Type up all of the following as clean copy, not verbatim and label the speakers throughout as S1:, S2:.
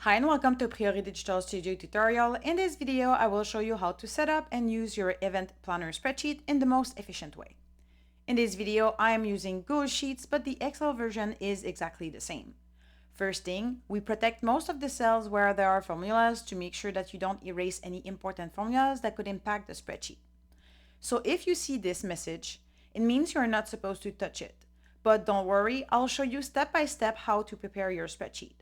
S1: Hi and welcome to Priori Digital Studio tutorial. In this video, I will show you how to set up and use your Event Planner Spreadsheet in the most efficient way. In this video, I am using Google Sheets, but the Excel version is exactly the same. First thing, we protect most of the cells where there are formulas to make sure that you don't erase any important formulas that could impact the spreadsheet. So if you see this message, it means you're not supposed to touch it. But don't worry, I'll show you step by step how to prepare your spreadsheet.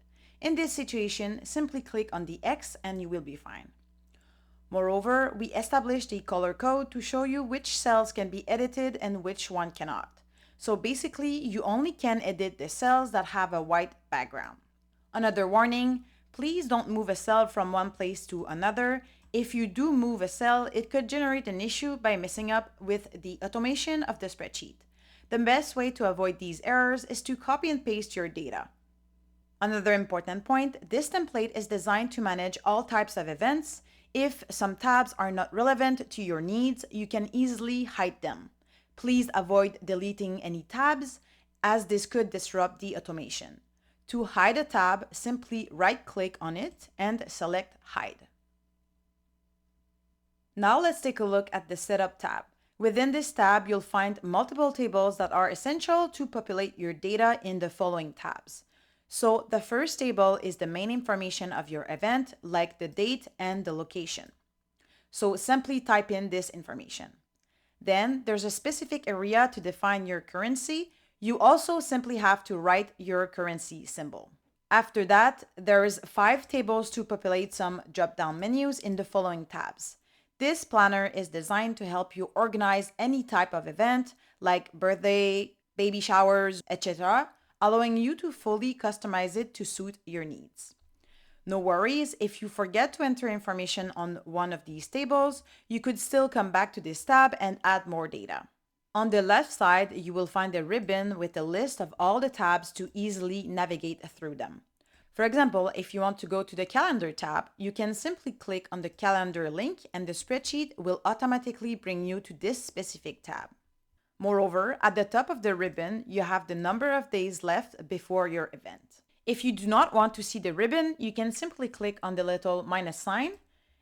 S1: In this situation, simply click on the X and you will be fine. Moreover, we established a color code to show you which cells can be edited and which one cannot. So basically, you only can edit the cells that have a white background. Another warning, please don't move a cell from one place to another. If you do move a cell, it could generate an issue by messing up with the automation of the spreadsheet. The best way to avoid these errors is to copy and paste your data. Another important point, this template is designed to manage all types of events. If some tabs are not relevant to your needs, you can easily hide them. Please avoid deleting any tabs, as this could disrupt the automation. To hide a tab, simply right-click on it and select Hide. Now let's take a look at the Setup tab. Within this tab, you'll find multiple tables that are essential to populate your data in the following tabs. So the first table is the main information of your event, like the date and the location. So simply type in this information. Then there's a specific area to define your currency. You also simply have to write your currency symbol. After that, there's 5 tables to populate some drop-down menus in the following tabs. This planner is designed to help you organize any type of event, like birthday, baby showers, etc., allowing you to fully customize it to suit your needs. No worries, if you forget to enter information on one of these tables, you could still come back to this tab and add more data. On the left side, you will find a ribbon with a list of all the tabs to easily navigate through them. For example, if you want to go to the Calendar tab, you can simply click on the Calendar link and the spreadsheet will automatically bring you to this specific tab. Moreover, at the top of the ribbon, you have the number of days left before your event. If you do not want to see the ribbon, you can simply click on the little minus sign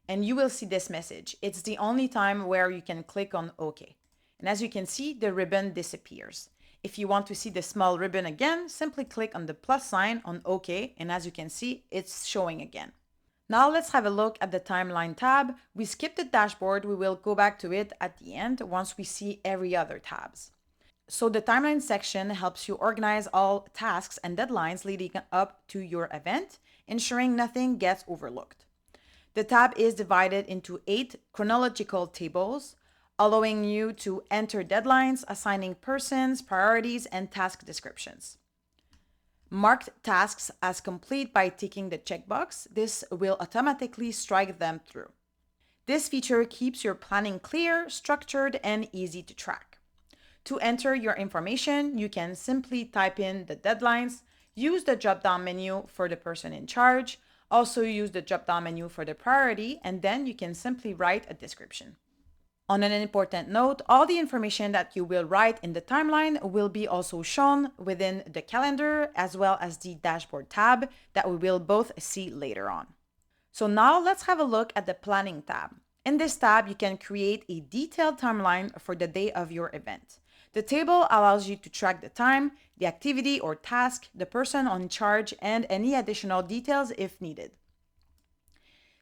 S1: and you will see this message. It's the only time where you can click on OK. And as you can see, the ribbon disappears. If you want to see the small ribbon again, simply click on the plus sign on OK, and as you can see, it's showing again. Now let's have a look at the timeline tab. We skipped the dashboard. We will go back to it at the end once we see every other tabs. So the timeline section helps you organize all tasks and deadlines leading up to your event, ensuring nothing gets overlooked. The tab is divided into 8 chronological tables, allowing you to enter deadlines, assigning persons, priorities, and task descriptions. Marked tasks as complete by ticking the checkbox. This will automatically strike them through. This feature keeps your planning clear, structured, and easy to track. To enter your information, you can simply type in the deadlines, use the drop-down menu for the person in charge, also use the drop-down menu for the priority, and then you can simply write a description. On an important note, all the information that you will write in the timeline will be also shown within the calendar as well as the dashboard tab that we will both see later on. So now let's have a look at the planning tab. In this tab, you can create a detailed timeline for the day of your event. The table allows you to track the time, the activity or task, the person in charge, and any additional details if needed.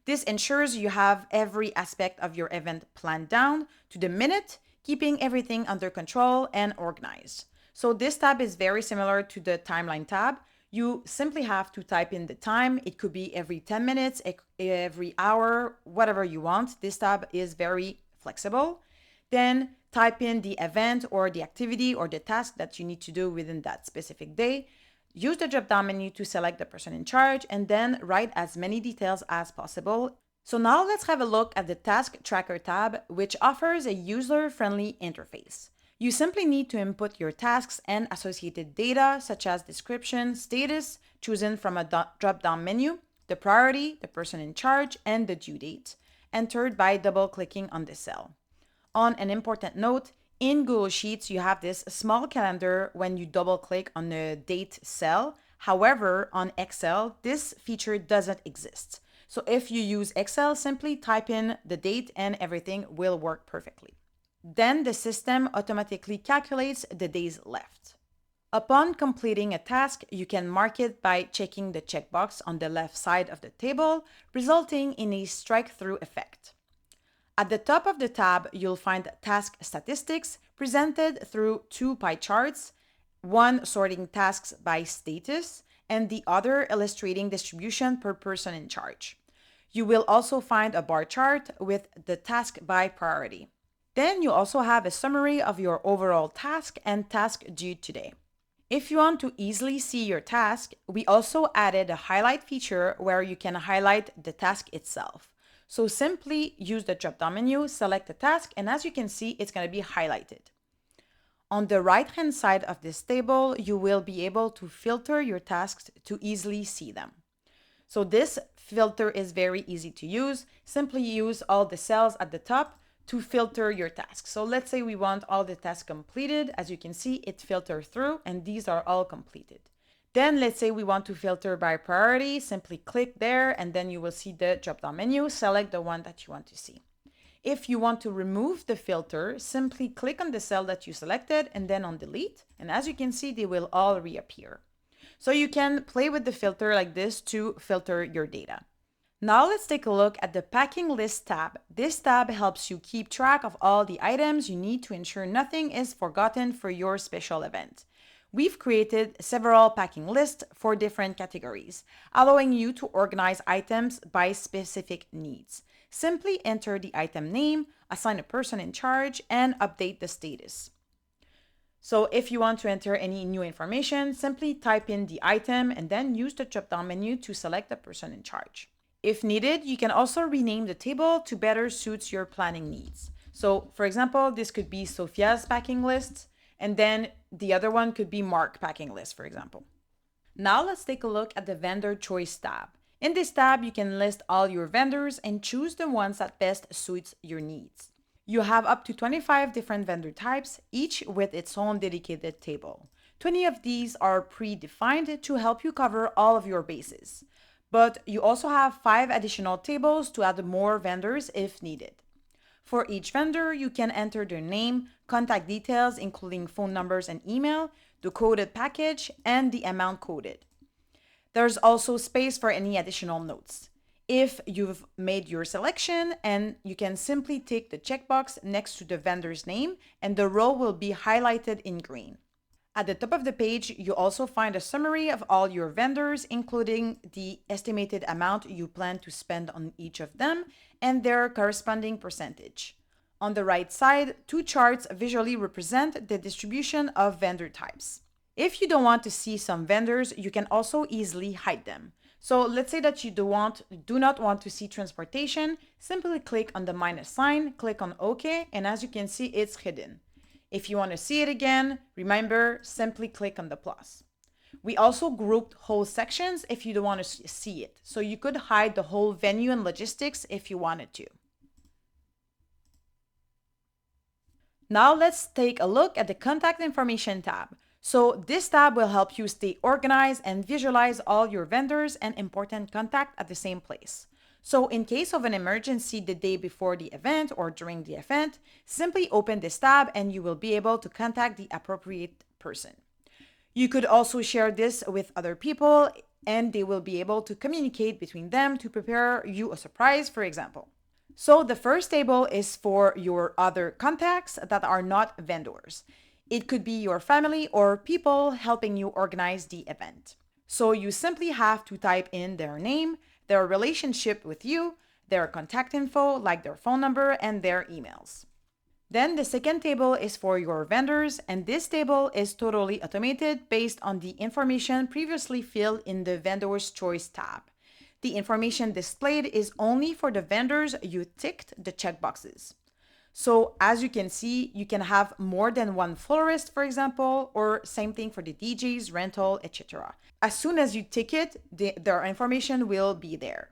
S1: This ensures you have every aspect of your event planned down to the minute, keeping everything under control and organized. So this tab is very similar to the timeline tab. You simply have to type in the time. It could be every 10 minutes, every hour, whatever you want. This tab is very flexible. Then type in the event or the activity or the task that you need to do within that specific day. Use the drop-down menu to select the person in charge and then write as many details as possible. So now let's have a look at the Task Tracker tab, which offers a user-friendly interface. You simply need to input your tasks and associated data such as description, status, chosen from a drop-down menu, the priority, the person in charge, and the due date, entered by double-clicking on the cell. On an important note, in Google Sheets, you have this small calendar when you double click on the date cell. However, on Excel, this feature doesn't exist. So if you use Excel, simply type in the date and everything will work perfectly. Then the system automatically calculates the days left. Upon completing a task, you can mark it by checking the checkbox on the left side of the table, resulting in a strike-through effect. At the top of the tab, you'll find task statistics presented through two pie charts, one sorting tasks by status and the other illustrating distribution per person in charge. You will also find a bar chart with the task by priority. Then you also have a summary of your overall task and task due today. If you want to easily see your task, we also added a highlight feature where you can highlight the task itself. So simply use the drop-down menu, select the task, and as you can see, it's going to be highlighted. On the right-hand side of this table, you will be able to filter your tasks to easily see them. So this filter is very easy to use. Simply use all the cells at the top to filter your tasks. So let's say we want all the tasks completed. As you can see, it filters through and these are all completed. Then let's say we want to filter by priority. Simply click there and then you will see the drop-down menu. Select the one that you want to see. If you want to remove the filter, simply click on the cell that you selected and then on delete. And as you can see, they will all reappear. So you can play with the filter like this to filter your data. Now let's take a look at the packing list tab. This tab helps you keep track of all the items you need to ensure nothing is forgotten for your special event. We've created several packing lists for different categories, allowing you to organize items by specific needs. Simply enter the item name, assign a person in charge, and update the status. So if you want to enter any new information, simply type in the item and then use the drop-down menu to select the person in charge. If needed, you can also rename the table to better suit your planning needs. So for example, this could be Sophia's packing list, and then the other one could be Mark packing list, for example. Now let's take a look at the vendor choice tab. In this tab, you can list all your vendors and choose the ones that best suits your needs. You have up to 25 different vendor types, each with its own dedicated table. 20 of these are predefined to help you cover all of your bases. But you also have 5 additional tables to add more vendors if needed. For each vendor, you can enter their name, contact details, including phone numbers and email, the coded package, and the amount coded. There's also space for any additional notes. If you've made your selection, and you can simply tick the checkbox next to the vendor's name, and the row will be highlighted in green. At the top of the page, you also find a summary of all your vendors, including the estimated amount you plan to spend on each of them and their corresponding percentage. On the right side, 2 charts visually represent the distribution of vendor types. If you don't want to see some vendors, you can also easily hide them. So let's say that you do not want to see transportation, simply click on the minus sign, click on OK, and as you can see, it's hidden. If you want to see it again, remember, simply click on the plus. We also grouped whole sections if you don't want to see it. So you could hide the whole venue and logistics if you wanted to. Now let's take a look at the contact information tab. So this tab will help you stay organized and visualize all your vendors and important contact at the same place. So in case of an emergency the day before the event or during the event, simply open this tab and you will be able to contact the appropriate person. You could also share this with other people and they will be able to communicate between them to prepare you a surprise, for example. So the first table is for your other contacts that are not vendors. It could be your family or people helping you organize the event. So you simply have to type in their name, their relationship with you, their contact info like their phone number and their emails. Then the second table is for your vendors, and this table is totally automated based on the information previously filled in the vendor's choice tab. The information displayed is only for the vendors you ticked the checkboxes. So as you can see, you can have more than one florist, for example, or same thing for the DJs, rental, etc. As soon as you tick it, their information will be there.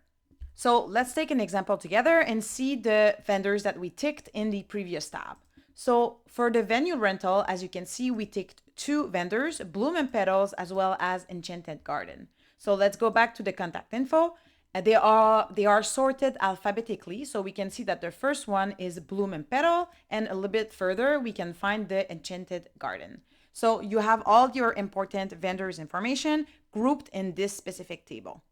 S1: So let's take an example together and see the vendors that we ticked in the previous tab. So for the venue rental, as you can see, we ticked two vendors, Bloom and Petals, as well as Enchanted Garden. So let's go back to the contact info. They are sorted alphabetically, so we can see that the first one is Bloom and Petal, and a little bit further we can find the Enchanted Garden. So you have all your important vendors information grouped in this specific table.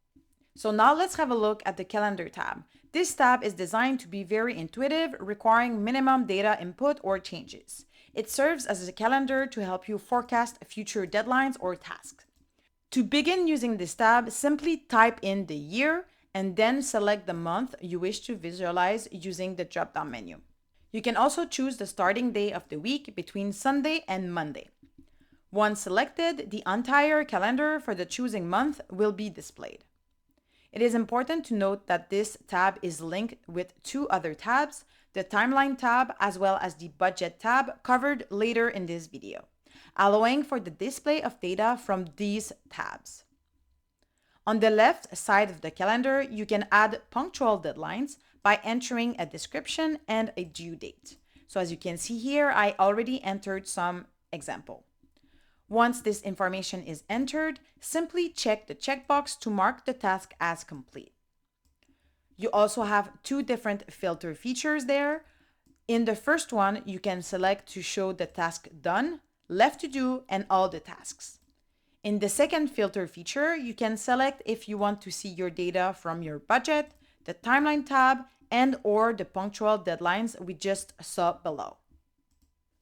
S1: So now let's have a look at the calendar tab. This tab is designed to be very intuitive, requiring minimum data input or changes. It serves as a calendar to help you forecast future deadlines or tasks. To begin using this tab, simply type in the year and then select the month you wish to visualize using the drop-down menu. You can also choose the starting day of the week between Sunday and Monday. Once selected, the entire calendar for the choosing month will be displayed. It is important to note that this tab is linked with two other tabs, the Timeline tab as well as the Budget tab covered later in this video, allowing for the display of data from these tabs. On the left side of the calendar, you can add punctual deadlines by entering a description and a due date. So as you can see here, I already entered some example. Once this information is entered, simply check the checkbox to mark the task as complete. You also have two different filter features there. In the first one, you can select to show the task done, left to do, and all the tasks. In the second filter feature, you can select if you want to see your data from your budget, the timeline tab, and or the punctual deadlines we just saw below.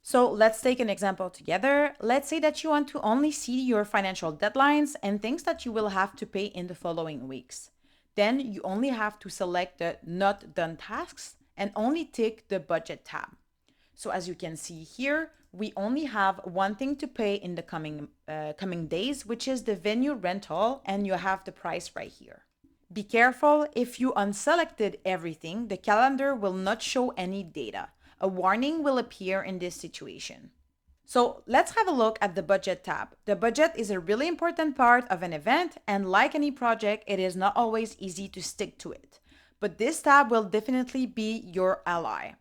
S1: So let's take an example together. Let's say that you want to only see your financial deadlines and things that you will have to pay in the following weeks. Then you only have to select the not done tasks and only tick the budget tab. So as you can see here, we only have one thing to pay in the coming days, which is the venue rental, and you have the price right here. Be careful, if you unselected everything, the calendar will not show any data. A warning will appear in this situation. So let's have a look at the budget tab. The budget is a really important part of an event, and like any project, it is not always easy to stick to it. But this tab will definitely be your ally.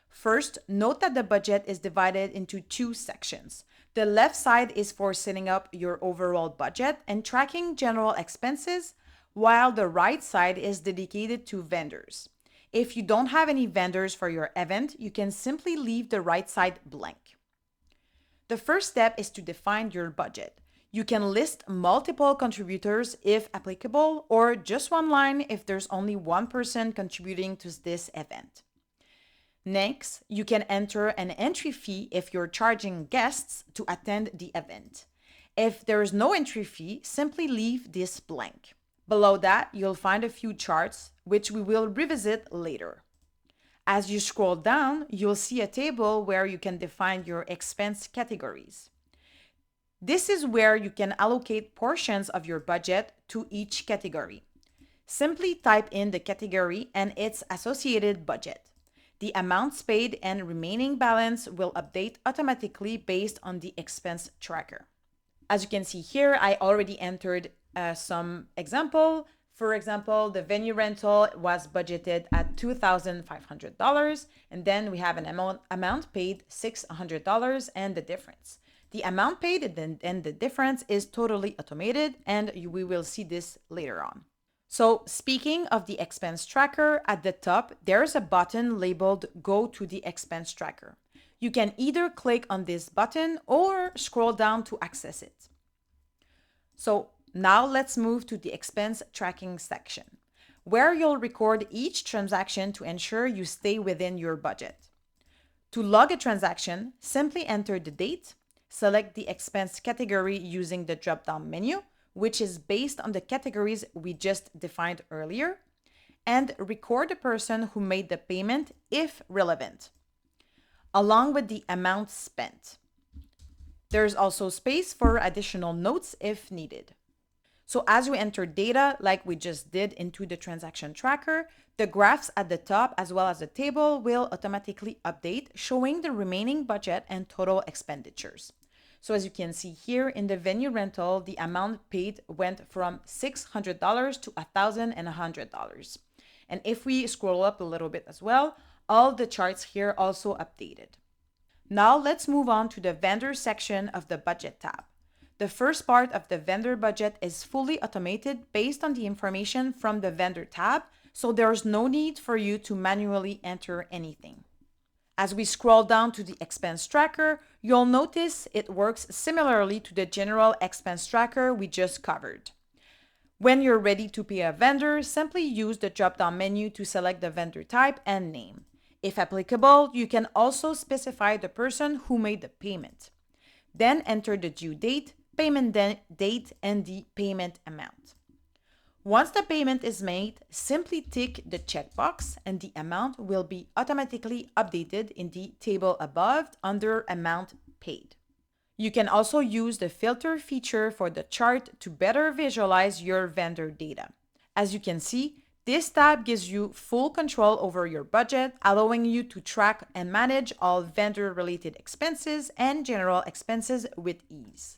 S1: First, note that the budget is divided into two sections. The left side is for setting up your overall budget and tracking general expenses, while the right side is dedicated to vendors. If you don't have any vendors for your event, you can simply leave the right side blank. The first step is to define your budget. You can list multiple contributors if applicable, or just one line if there's only one person contributing to this event. Next, you can enter an entry fee if you're charging guests to attend the event. If there is no entry fee, simply leave this blank. Below that, you'll find a few charts, which we will revisit later. As you scroll down, you'll see a table where you can define your expense categories. This is where you can allocate portions of your budget to each category. Simply type in the category and its associated budget. The amounts paid and remaining balance will update automatically based on the expense tracker. As you can see here, I already entered some example. For example, the venue rental was budgeted at $2,500, and then we have an amount paid $600 and the difference. The amount paid and the difference is totally automated, and we will see this later on. So speaking of the expense tracker, at the top, there's a button labeled Go to the Expense Tracker. You can either click on this button or scroll down to access it. So now let's move to the expense tracking section, where you'll record each transaction to ensure you stay within your budget. To log a transaction, simply enter the date, select the expense category using the drop-down menu, which is based on the categories we just defined earlier, and record the person who made the payment if relevant, along with the amount spent. There's also space for additional notes if needed. So as we enter data, like we just did into the transaction tracker, the graphs at the top as well as the table will automatically update, showing the remaining budget and total expenditures. So as you can see here in the venue rental, the amount paid went from $600 to $1,100. And if we scroll up a little bit as well, all the charts here also updated. Now let's move on to the vendor section of the budget tab. The first part of the vendor budget is fully automated based on the information from the vendor tab, so there's no need for you to manually enter anything. As we scroll down to the expense tracker, you'll notice it works similarly to the general expense tracker we just covered. When you're ready to pay a vendor, simply use the drop-down menu to select the vendor type and name. If applicable, you can also specify the person who made the payment. Then enter the due date, payment date, and the payment amount. Once the payment is made, simply tick the checkbox and the amount will be automatically updated in the table above under Amount Paid. You can also use the filter feature for the chart to better visualize your vendor data. As you can see, this tab gives you full control over your budget, allowing you to track and manage all vendor-related expenses and general expenses with ease.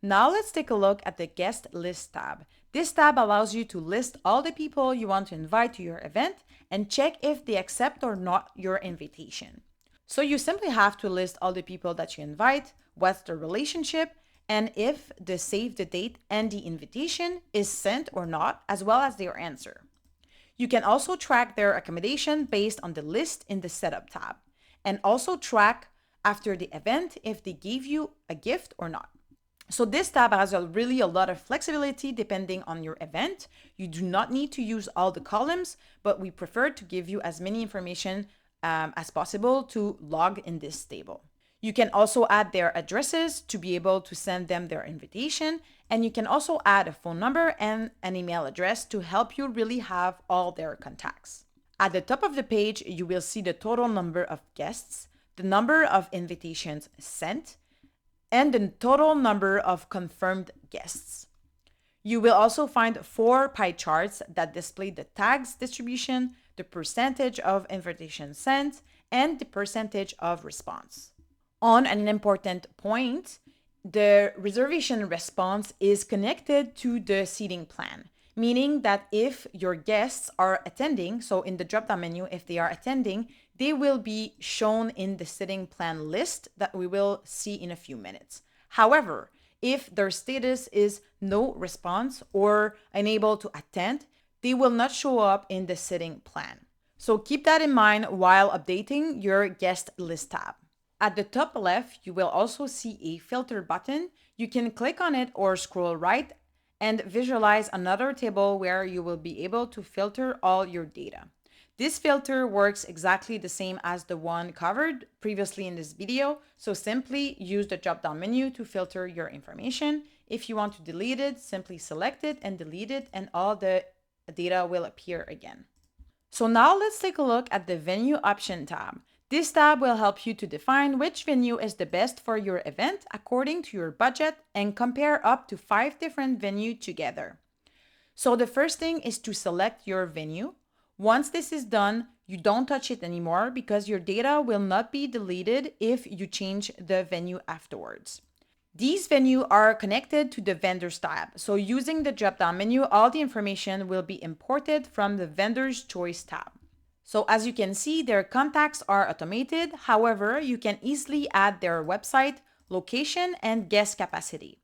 S1: Now let's take a look at the Guest List tab. This tab allows you to list all the people you want to invite to your event and check if they accept or not your invitation. So you simply have to list all the people that you invite, what's the relationship, and if the save the date and the invitation is sent or not, as well as their answer. You can also track their accommodation based on the list in the Setup tab, and also track after the event if they gave you a gift or not. So this tab has really a lot of flexibility depending on your event. You do not need to use all the columns, but we prefer to give you as many information as possible to log in this table. You can also add their addresses to be able to send them their invitation, and you can also add a phone number and an email address to help you really have all their contacts. At the top of the page, you will see the total number of guests, the number of invitations sent, and the total number of confirmed guests. You will also find 4 pie charts that display the tags distribution, the percentage of invitations sent, and the percentage of response. On an important point, the reservation response is connected to the seating plan, meaning that if your guests are attending, so in the drop-down menu, if they are attending, they will be shown in the seating plan list that we will see in a few minutes. However, if their status is no response or unable to attend, they will not show up in the seating plan. So keep that in mind while updating your guest list tab. At the top left, you will also see a filter button. You can click on it or scroll right and visualize another table where you will be able to filter all your data. This filter works exactly the same as the one covered previously in this video, so simply use the drop-down menu to filter your information. If you want to delete it, simply select it and delete it, and all the data will appear again. So now let's take a look at the Venue Option tab. This tab will help you to define which venue is the best for your event according to your budget and compare up to 5 different venues together. So the first thing is to select your venue. Once this is done, you don't touch it anymore because your data will not be deleted if you change the venue afterwards. These venues are connected to the Vendors tab, so using the drop-down menu, all the information will be imported from the Vendors Choice tab. So as you can see, their contacts are automated. However, you can easily add their website, location, and guest capacity.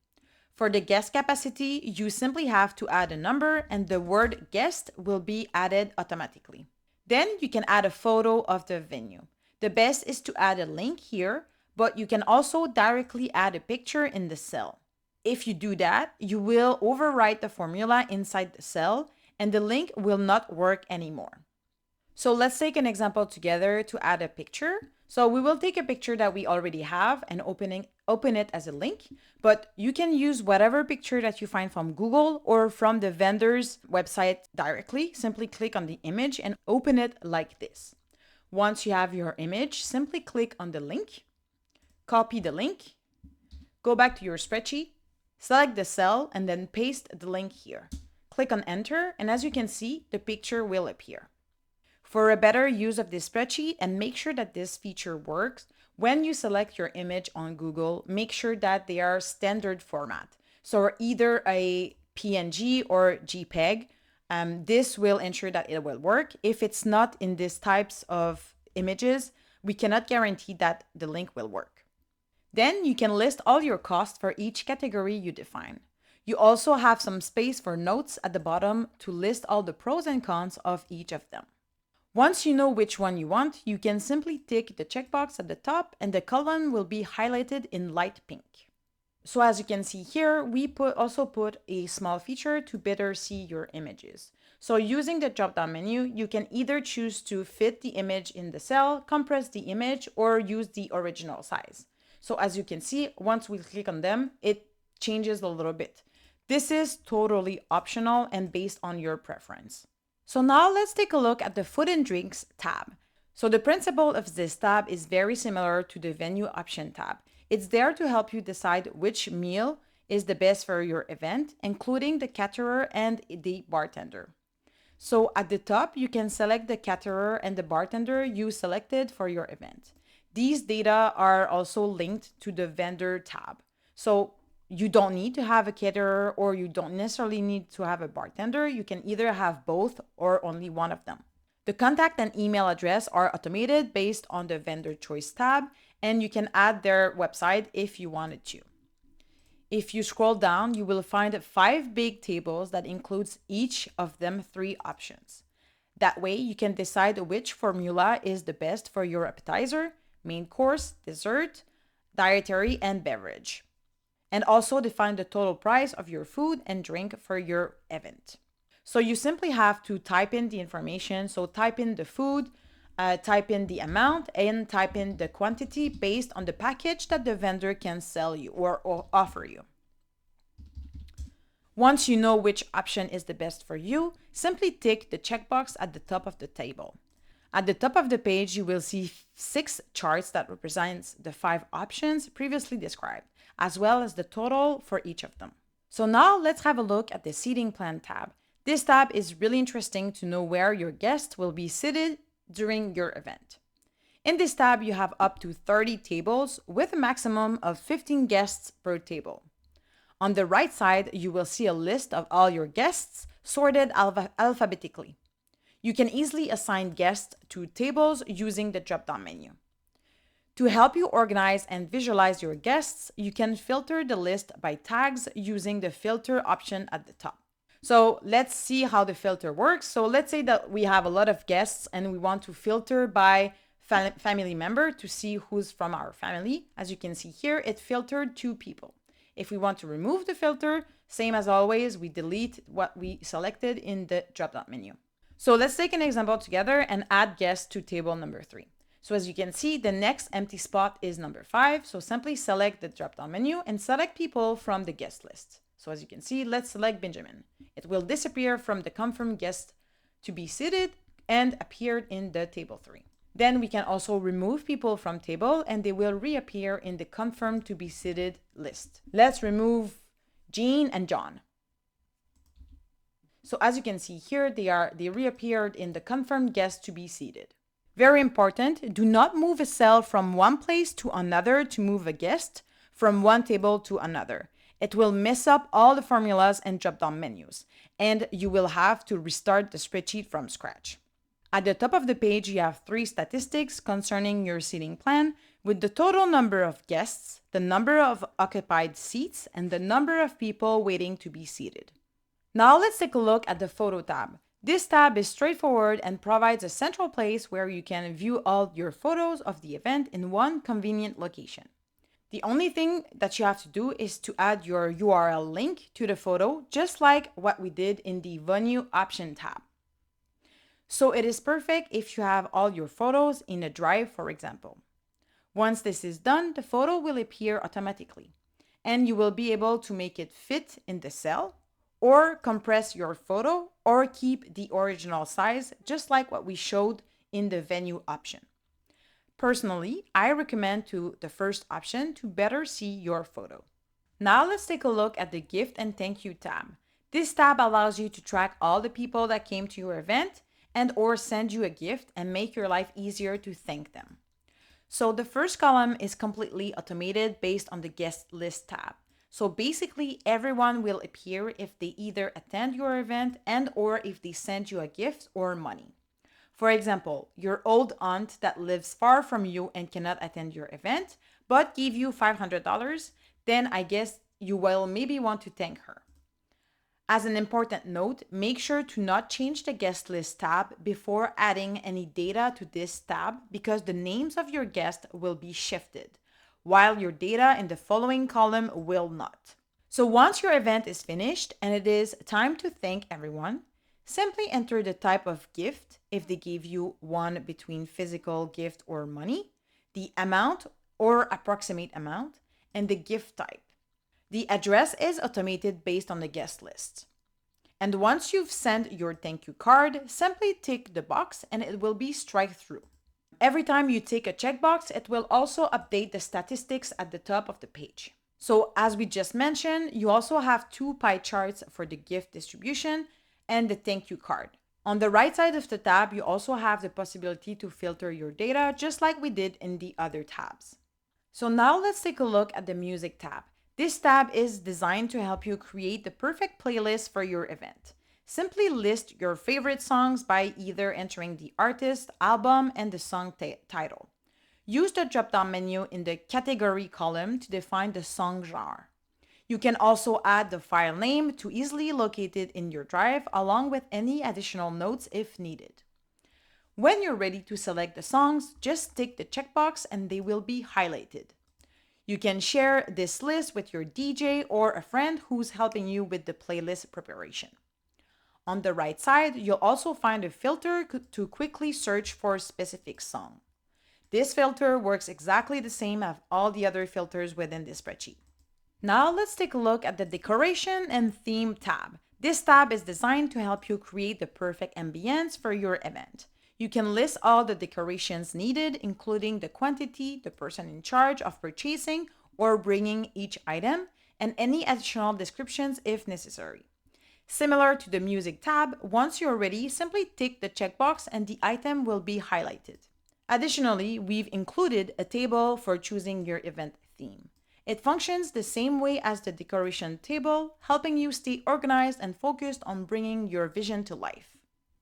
S1: For the guest capacity, you simply have to add a number and the word guest will be added automatically. Then you can add a photo of the venue. The best is to add a link here, but you can also directly add a picture in the cell. If you do that, you will overwrite the formula inside the cell and the link will not work anymore. So let's take an example together to add a picture. So we will take a picture that we already have and open it as a link, but you can use whatever picture that you find from Google or from the vendor's website directly. Simply click on the image and open it like this. Once you have your image, simply click on the link, copy the link, go back to your spreadsheet, select the cell, and then paste the link here. Click on enter, and as you can see, the picture will appear. For a better use of this spreadsheet and make sure that this feature works, when you select your image on Google, make sure that they are standard format. So either a PNG or JPEG. This will ensure that it will work. If it's not in these types of images, we cannot guarantee that the link will work. Then you can list all your costs for each category you define. You also have some space for notes at the bottom to list all the pros and cons of each of them. Once you know which one you want, you can simply tick the checkbox at the top and the column will be highlighted in light pink. So as you can see here, we also put a small feature to better see your images. So using the drop-down menu, you can either choose to fit the image in the cell, compress the image, or use the original size. So as you can see, once we click on them, it changes a little bit. This is totally optional and based on your preference. So now let's take a look at the food and drinks tab. So the principle of this tab is very similar to the venue option tab. It's there to help you decide which meal is the best for your event, including the caterer and the bartender. So at the top, you can select the caterer and the bartender you selected for your event. These data are also linked to the vendor tab. So you don't need to have a caterer or you don't necessarily need to have a bartender. You can either have both or only one of them. The contact and email address are automated based on the vendor choice tab, and you can add their website if you wanted to. If you scroll down, you will find 5 big tables that includes each of them 3 options. That way, you can decide which formula is the best for your appetizer, main course, dessert, dietary, and beverage. And also define the total price of your food and drink for your event. So you simply have to type in the information. So type in the food, type in the amount, and type in the quantity based on the package that the vendor can sell you or offer you. Once you know which option is the best for you, simply tick the checkbox at the top of the table. At the top of the page, you will see 6 charts that represents the 5 options previously described, as well as the total for each of them. So now let's have a look at the seating plan tab. This tab is really interesting to know where your guests will be seated during your event. In this tab, you have up to 30 tables with a maximum of 15 guests per table. On the right side, you will see a list of all your guests sorted alphabetically. You can easily assign guests to tables using the drop-down menu. To help you organize and visualize your guests, you can filter the list by tags using the filter option at the top. So let's see how the filter works. So let's say that we have a lot of guests and we want to filter by family member to see who's from our family. As you can see here, it filtered 2 people. If we want to remove the filter, same as always, we delete what we selected in the drop-down menu. So let's take an example together and add guests to table number 3. So as you can see, the next empty spot is number 5. So simply select the drop-down menu and select people from the guest list. So as you can see, let's select Benjamin. It will disappear from the confirmed guest to be seated and appeared in the table 3. Then we can also remove people from table and they will reappear in the confirmed to be seated list. Let's remove Jean and John. So as you can see here, they reappeared in the confirmed guest to be seated. Very important, do not move a cell from one place to another to move a guest from one table to another. It will mess up all the formulas and drop-down menus, and you will have to restart the spreadsheet from scratch. At the top of the page, you have 3 statistics concerning your seating plan with the total number of guests, the number of occupied seats, and the number of people waiting to be seated. Now let's take a look at the photo tab. This tab is straightforward and provides a central place where you can view all your photos of the event in one convenient location. The only thing that you have to do is to add your URL link to the photo, just like what we did in the venue option tab. So it is perfect if you have all your photos in a drive, for example. Once this is done, the photo will appear automatically, and you will be able to make it fit in the cell, or compress your photo, or keep the original size, just like what we showed in the venue option. Personally, I recommend the first option to better see your photo. Now let's take a look at the gift and thank you tab. This tab allows you to track all the people that came to your event and or send you a gift and make your life easier to thank them. So the first column is completely automated based on the guest list tab. So basically everyone will appear if they either attend your event and or if they send you a gift or money. For example, your old aunt that lives far from you and cannot attend your event, but gave you $500, then I guess you will maybe want to thank her. As an important note, make sure to not change the guest list tab before adding any data to this tab because the names of your guests will be shifted, while your data in the following column will not. So once your event is finished and it is time to thank everyone, simply enter the type of gift if they gave you one between physical gift or money, the amount or approximate amount, and the gift type. The address is automated based on the guest list. And once you've sent your thank you card, simply tick the box and it will be strike through. Every time you tick a checkbox, it will also update the statistics at the top of the page. So as we just mentioned, you also have two pie charts for the gift distribution and the thank you card. On the right side of the tab, you also have the possibility to filter your data just like we did in the other tabs. So now let's take a look at the music tab. This tab is designed to help you create the perfect playlist for your event. Simply list your favorite songs by either entering the artist, album, and the song title. Use the drop-down menu in the category column to define the song genre. You can also add the file name to easily locate it in your drive along with any additional notes if needed. When you're ready to select the songs, just tick the checkbox and they will be highlighted. You can share this list with your DJ or a friend who's helping you with the playlist preparation. On the right side, you'll also find a filter to quickly search for a specific song. This filter works exactly the same as all the other filters within this spreadsheet. Now let's take a look at the Decoration and Theme tab. This tab is designed to help you create the perfect ambience for your event. You can list all the decorations needed, including the quantity, the person in charge of purchasing or bringing each item, and any additional descriptions if necessary. Similar to the Music tab, once you're ready, simply tick the checkbox and the item will be highlighted. Additionally, we've included a table for choosing your event theme. It functions the same way as the decoration table, helping you stay organized and focused on bringing your vision to life.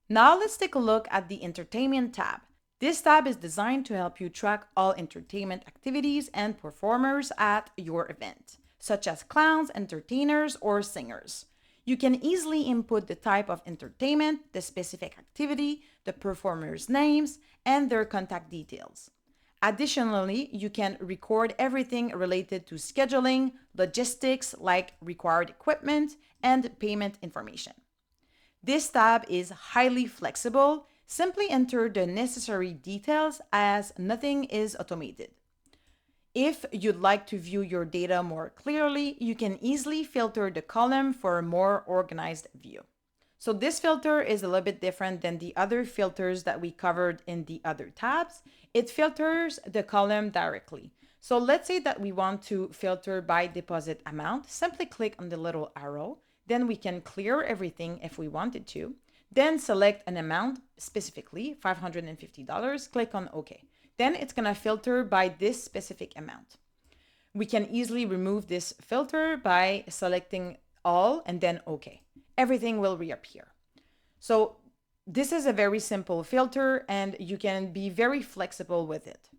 S1: Now let's take a look at the Entertainment tab. This tab is designed to help you track all entertainment activities and performers at your event, such as clowns, entertainers, or singers. You can easily input the type of entertainment, the specific activity, the performers' names, and their contact details. Additionally, you can record everything related to scheduling, logistics like required equipment, and payment information. This tab is highly flexible. Simply enter the necessary details as nothing is automated. If you'd like to view your data more clearly, you can easily filter the column for a more organized view. So this filter is a little bit different than the other filters that we covered in the other tabs. It filters the column directly. So let's say that we want to filter by deposit amount. Simply click on the little arrow. Then we can clear everything if we wanted to. Then select an amount, specifically $550. Click on OK. Then it's going to filter by this specific amount. We can easily remove this filter by selecting all and then OK. Everything will reappear. So this is a very simple filter and you can be very flexible with it.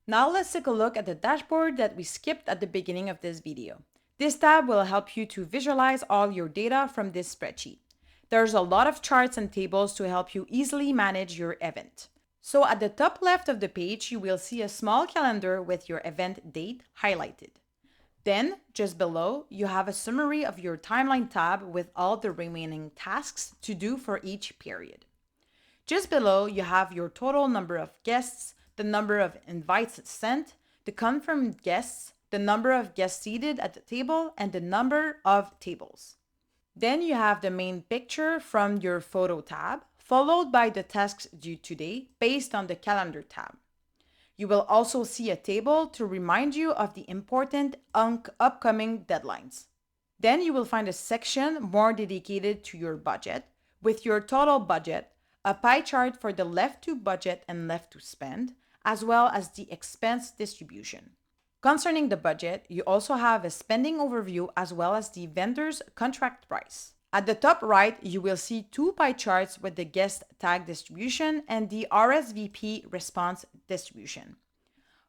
S1: Now let's take a look at the dashboard that we skipped at the beginning of this video. This tab will help you to visualize all your data from this spreadsheet. There's a lot of charts and tables to help you easily manage your event. So at the top left of the page, you will see a small calendar with your event date highlighted. Then, just below, you have a summary of your timeline tab with all the remaining tasks to do for each period. Just below, you have your total number of guests, the number of invites sent, the confirmed guests, the number of guests seated at the table, and the number of tables. Then you have the main picture from your photo tab, followed by the tasks due today based on the calendar tab. You will also see a table to remind you of the important upcoming deadlines. Then you will find a section more dedicated to your budget, with your total budget, a pie chart for the left to budget and left to spend, as well as the expense distribution. Concerning the budget, you also have a spending overview as well as the vendor's contract price. At the top right, you will see two pie charts with the guest tag distribution and the RSVP response distribution.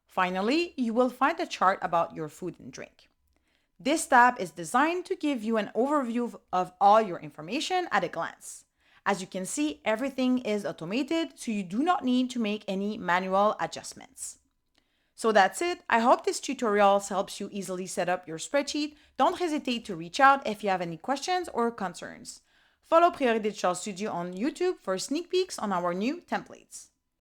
S1: Finally, you will find a chart about your food and drink. This tab is designed to give you an overview of all your information at a glance. As you can see, everything is automated, so you do not need to make any manual adjustments. So that's it. I hope this tutorial helps you easily set up your spreadsheet. Don't hesitate to reach out if you have any questions or concerns. Follow Priori Digital Studio on YouTube for sneak peeks on our new templates.